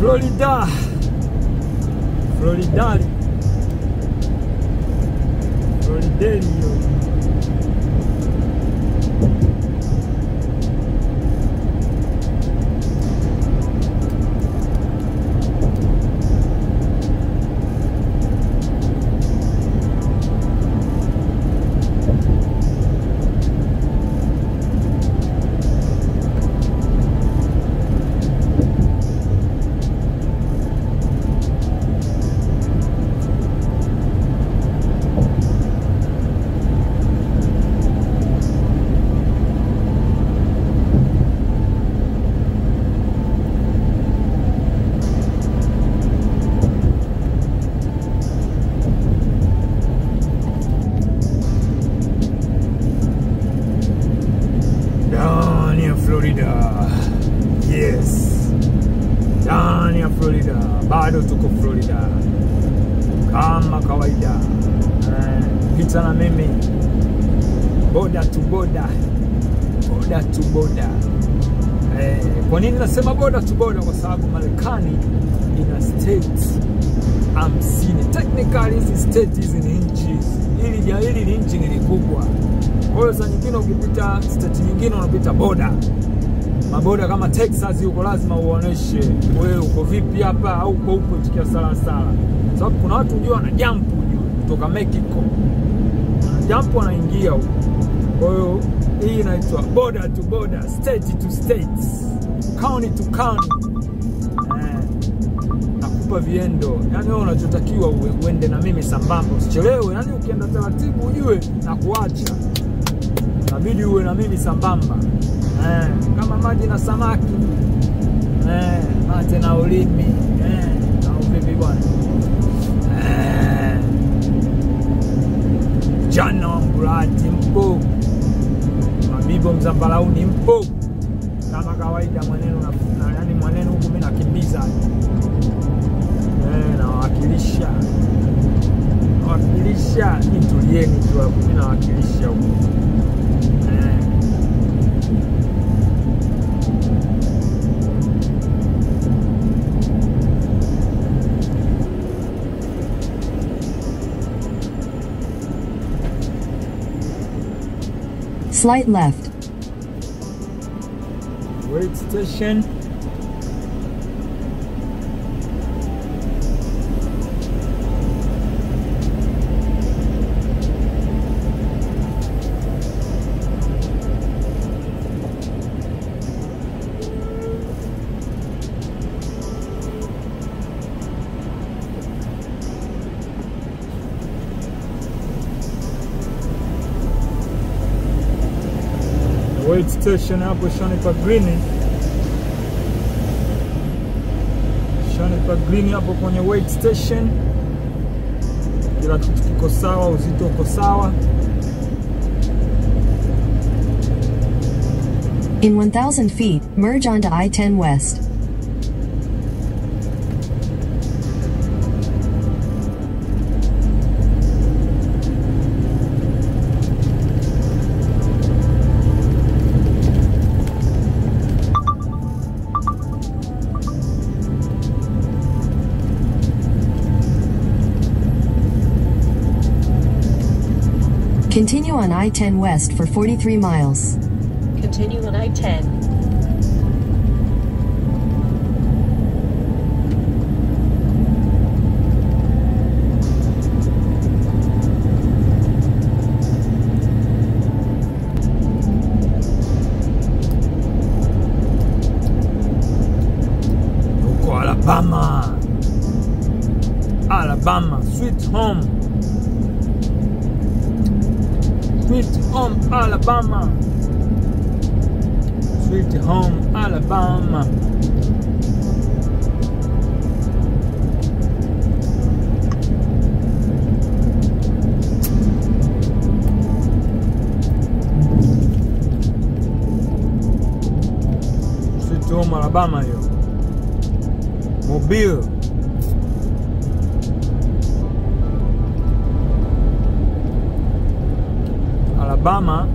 Florida. Floridali. Floridelio. Florida. Yes. Ndani ya Florida. Bado tuko Florida. Kama kawaida. Pita na mimi. Boda to boda. Boda to boda. Kwa nini nasema boda to boda? Kwa sababu Marekani ina states 50. Technically hizi states hizi ni nchi. Hili ni nchi ni kubwa. Kwa hiyo saa nyingine ukipita state nyingine unapita boda. Maboda kama Texas yuko lazima uoneshe wewe uko vipi hapa au uko huko tikia sala sala. Sababu kuna watu unajua wana jump kutoka Mexico. Jump wanaingia huko. Kwa hiyo hii inaitwa border to border, state to states, county to county. Nakupa viendo. Yaani wewe unachotakiwa uende na mimi sambamba, usichelewe. Yaani ukienda taratibu ujue na kuacha. Inabidi uwe na mimi sambamba. Kama maji na samaki. Mate na ulimi. Na uvipi bwana. Jana wa Mbulati mpo. Mabibo Mzambalauni mpo. Kama kawaida mwanenu na yani mwanenu huku mimi nakimbiza. Nawakilisha. Nawakilisha nitulieni tu hapo mimi nawakilisha huko. Slight left. Wait station. Wait station hapo Shanipa Green. Shanipa Green hapo kwenye wait station. Kila kitu kiko sawa, uzito uko sawa. In 1,000 feet, merge onto I-10 West. Continue on I-10 West for 43 miles. Continue on I-10. Huko Alabama. Alabama, sweet home. Sweet home Alabama. Sweet home Alabama. Sweet home Alabama yo. Mobile. Alabama.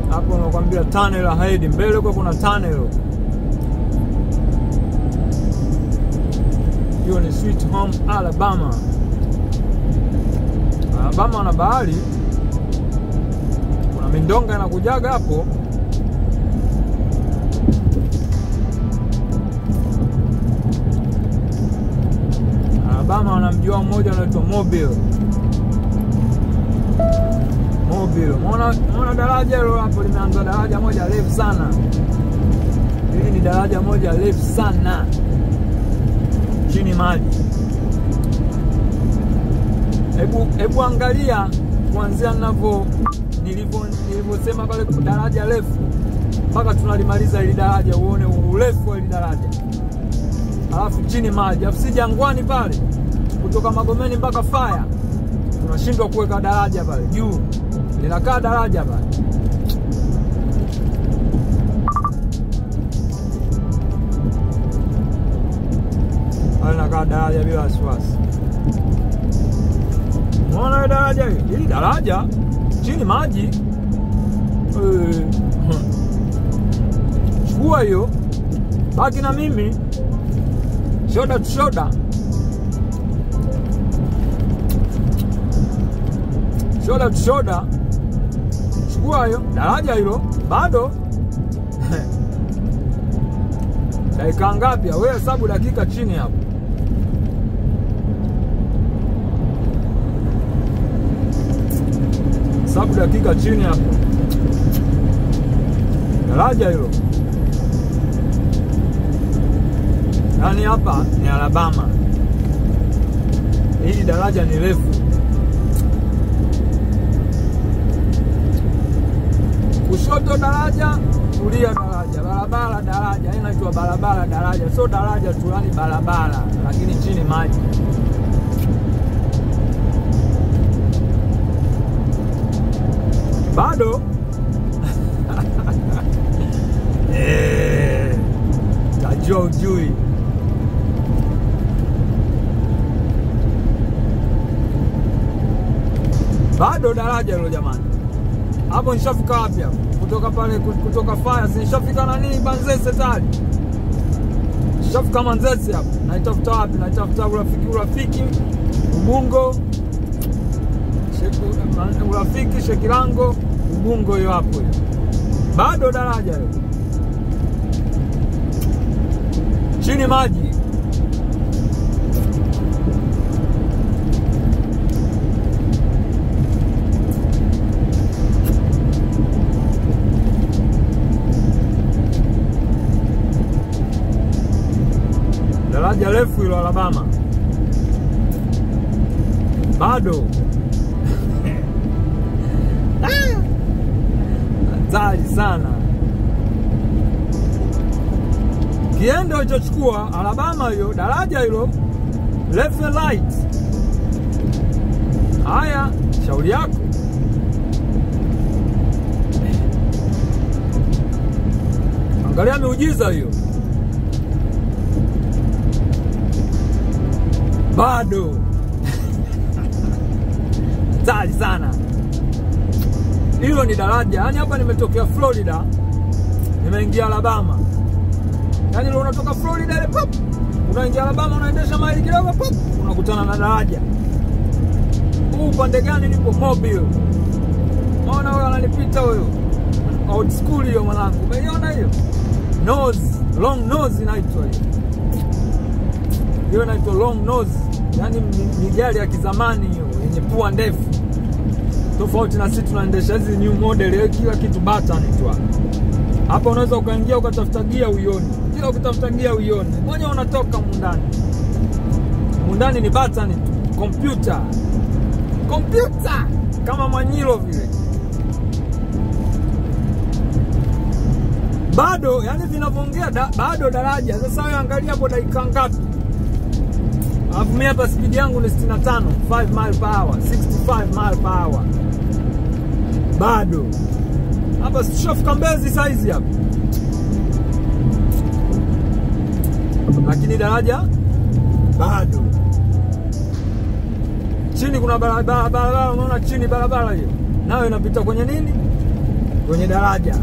Hapo unakwambia tunnel ahead, mbele kwa kuna tunnel. Hiyo ni Sweet Home Alabama. Alabama na bahari, kuna mindonga inakujaga hapo. Alabama wanamjua mmoja anaitwa Mobile. Muona daraja hilo hapo limeanza, daraja moja refu sana. Hili ni daraja moja refu sana. Chini maji. Hebu angalia kuanzia nilivyosema pale kwa daraja refu mpaka tunalimaliza hili daraja, uone urefu wa hili daraja. Alafu chini maji, alafu si jangwani pale. Kutoka Magomeni mpaka Faya tunashindwa kuweka daraja pale juu. Linakaa daraja pale. Linakaa daraja bila wasiwasi. Unaona daraja hili? Hili daraja chini maji. Chukua hiyo, baki na mimi. Shoda to shoda. Shoda to shoda. Chukua hiyo daraja hilo bado. Dakika ngapi? Wewe hesabu dakika chini hapo. Hesabu dakika chini hapo. Daraja hilo. Yaani hapa ni Alabama. Hili daraja ni refu. Kushoto daraja, kulia daraja, barabara daraja. Hii inaitwa barabara daraja. Sio daraja tu, yani barabara, lakini chini maji. Bado tajua ujui. Bado daraja hilo jamani. Hapo nishafika wapi hapo? Kutoka pale, kutoka Faya nishafika nani Manzese tayari. Nishafika Manzese hapo. Naitafuta wapi? Naitafuta urafiki Ubungo. Urafiki Shekilango Ubungo, hiyo hapo hiyo. Bado daraja hilo. Chini maji. Daraja refu hilo Alabama. Bado. Hatari sana. Kiendo ulichochukua Alabama hiyo, daraja hilo left and right. Haya, shauri yako. Angalia miujiza hiyo. Bado. Hatari sana. Hilo ni daraja. Yaani hapa nimetokea Florida, nimeingia Alabama. Yaani leo unatoka Florida ile pop, unaingia Alabama, unaendesha maili kidogo pop, unakutana na daraja. Huu upande gani nipo? Mobile. Unaona wewe ananipita huyo. Old school hiyo mwanangu. Umeiona hiyo? Nose, long nose inaitwa hiyo. Hiyo inaitwa long nose. Yaani ni gari ya kizamani hiyo yenye pua ndefu. Tofauti na sisi tunaendesha hizi new model, kila kitu button tu. Hapa unaweza ukaingia ukatafuta gia uione. Kila ukitafuta gia uione. Mwenye unatoka mundani. Mundani ni button tu, computer. Computer kama Manyilo vile. Bado, yani vinavyoongea bado daraja. Sasa wewe angalia hapo dakika ngapi? Alafu mimi hapa speed yangu ni 65, 5 miles per hour, 65 miles per hour. Bado. Hapa shofika Mbezi size hapa. Lakini daraja bado. Chini kuna barabara, unaona chini barabara hiyo. Nayo inapita kwenye nini? Kwenye daraja.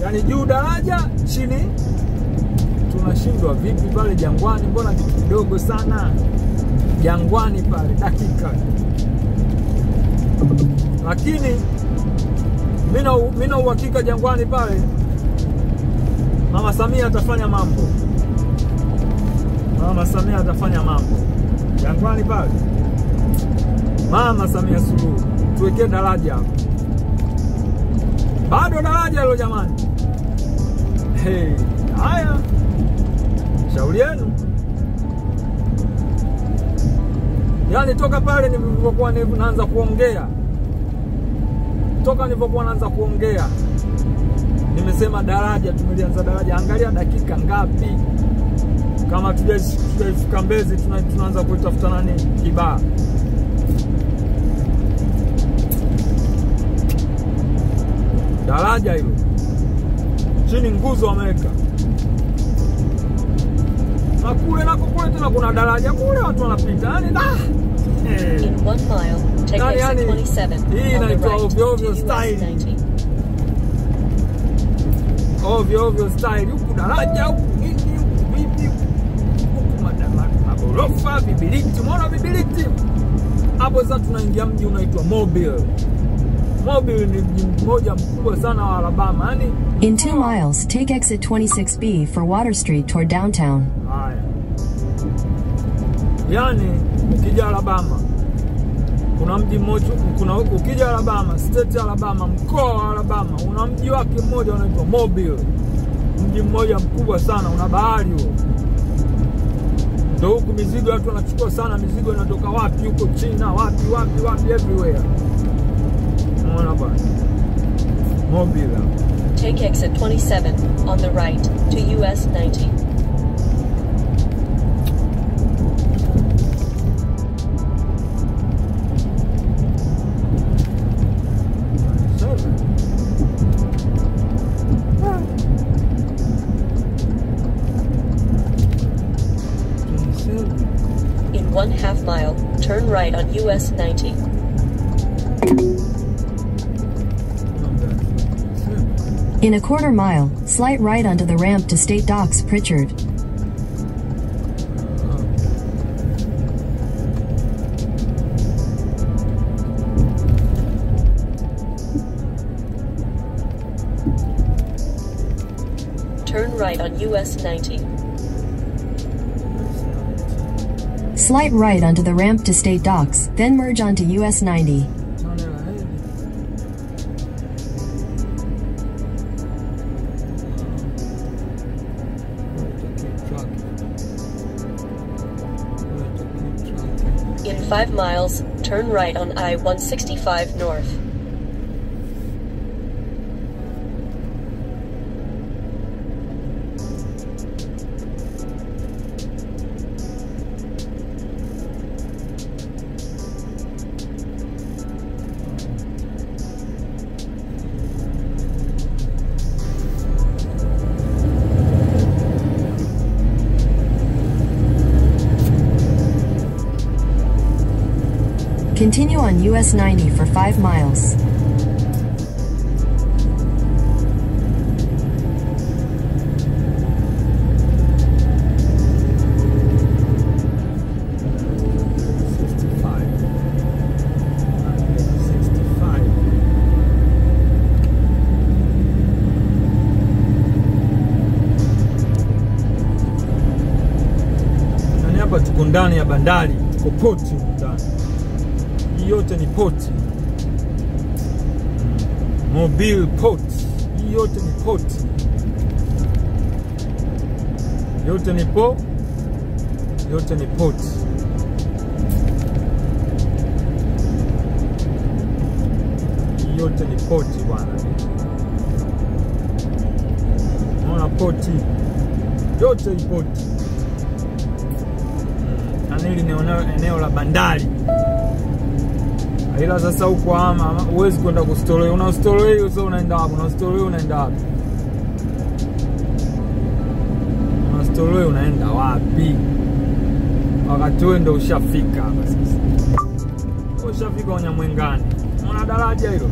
Yaani juu daraja, chini tunashindwa vipi pale Jangwani? Mbona kitu kidogo sana Jangwani pale dakika. Lakini mimi na uhakika Jangwani pale Mama Samia atafanya mambo. Mama Samia atafanya mambo Jangwani pale. Mama Samia Suluhu, tuwekee daraja hapo. Bado daraja hilo jamani. Hey, haya. Shauri yenu. Yaani toka pale nilipokuwa naanza kuongea. Toka nilipokuwa naanza kuongea. Nimesema daraja, tumelianza daraja. Angalia dakika ngapi? Kama tujafika Mbezi tunaanza kutafuta nani Kibaha. Daraja hilo. Chini nguzo wameweka. Na kule nako kule tena kuna daraja kule watu wanapita. Yaani In 1 mile, take exit 27. Hii inaitwa ovyo style. Ovyo style. Huku daraja huku nini huku vipi huku magorofa vibiliti. Umeona vibiliti? Hapo sasa tunaingia mji unaitwa Mobile. Mobile ni mji mmoja mkubwa sana wa Alabama. Yaani In 2 miles, take exit 26B for Water Street toward downtown. haya. Yaani ukija Alabama kuna mji mmoja, ukija Alabama, state ya Alabama, mkoa wa Alabama, una mji wake mmoja unaitwa Mobile. Mji mmoja mkubwa sana, una bahari huo. Ndio huku mizigo watu wanachukua sana, mizigo inatoka wapi huko China, wapi everywhere. Unaona bwana. Mobile. Take exit 27 on the right to US 90. In 1/2 mile, turn right on US 90. In a 1/4 mile, slight right onto the ramp to State Docks, Pritchard. Turn right on US 90. Slight right onto the ramp to State Docks, then merge onto US 90. In 5 miles, turn right on I-165 North. Continue on US 90 for 5 miles. Hapa tuko ndani ya bandari, tuko poti ndani. Hii yote ni poti. Mobile port. Hii yote ni poti. Yote ni poti. Hii yote ni poti bwana. Unaona poti. Yote ni poti. Hili ni eneo la bandari. Ila sasa huko ama huwezi kwenda kustore. Una store hiyo sio unaenda hapo. Una store unaenda hapo. Una store unaenda wapi? Wakati wewe ndio ushafika hapa sasa. Ushafika Nyamwengani. Unaona daraja hilo?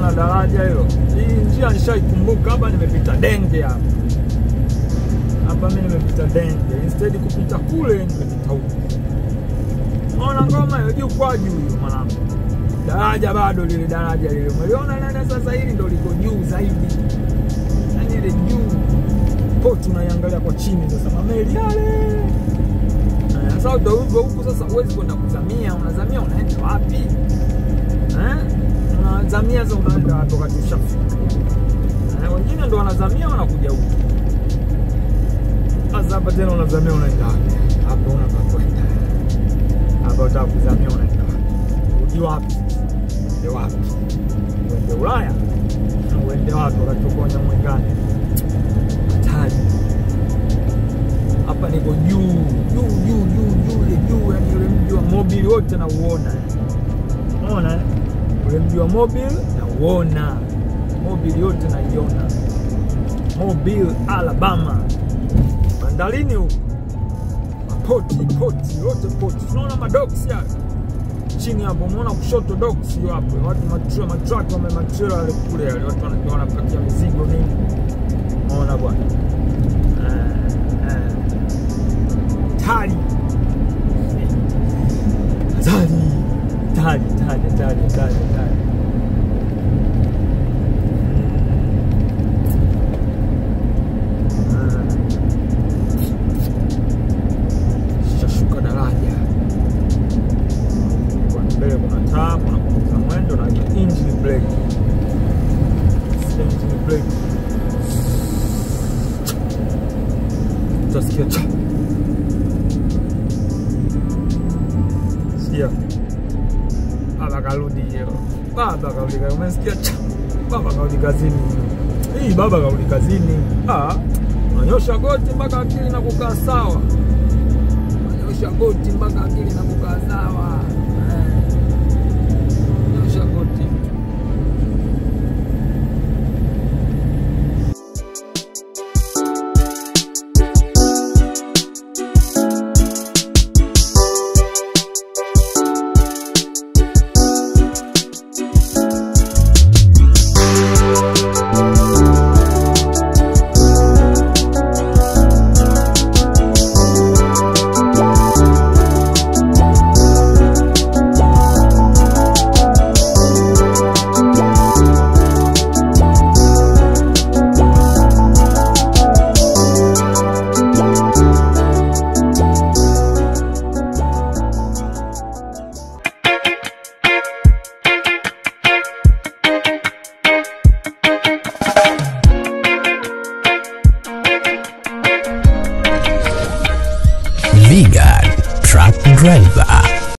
Unaona daraja hilo? Hii njia nishaikumbuka, hapa nimepita Denge hapa. Hapa mimi nimepita Denge, instead kupita kule nimepita huko. Unaona ngoma hiyo juu kwa juu mwanangu. Daraja bado lile daraja lile. Umeona nani sasa hili ndio liko juu zaidi. Yaani ile juu. Port unaiangalia kwa chini sasa mameli yale. Sasa ndio huko sasa huwezi kwenda kuzamia, unazamia unaenda wapi? Unazamia sasa unaenda wapi wakati ushafika? Wengine ndio wanazamia wanakuja huko. Sasa hapa tena unazamia unaenda wapi? Hapo unakwenda. Hapa utakuzamia unaenda wapi? Udi wapi? Uende wapi? Uende Ulaya? Uende wapi wakati uko Nyamwengani? Hatari. Hapa niko juu, yani ule mji wa Mobile wote na uona. Unaona? Ule mji wa Mobile na uona. Mobile yote na iona. Mobile, Alabama. Bandalini huko. Poti, yote poti. Unaona madocks ya chini hapo, unaona kushoto docks hapo. Watu matruck wamematrela wale kule wale, watu wanapakia mizigo nini. Unaona bwana. Tari. Shashuka daraja. Kwa mbele kuna taa, kuna kupunguza mwendo na engine brake. Engine brake. Utasikia cha. Sikia. Baba karudi hiyo. Umesikia cha. Baba karudi kazini. Hii baba karudi kazini. Unanyosha goti mpaka akili na kukaa sawa. Unanyosha goti mpaka akili na kukaa sawa. Unanyosha goti. Vigard Truck Driver.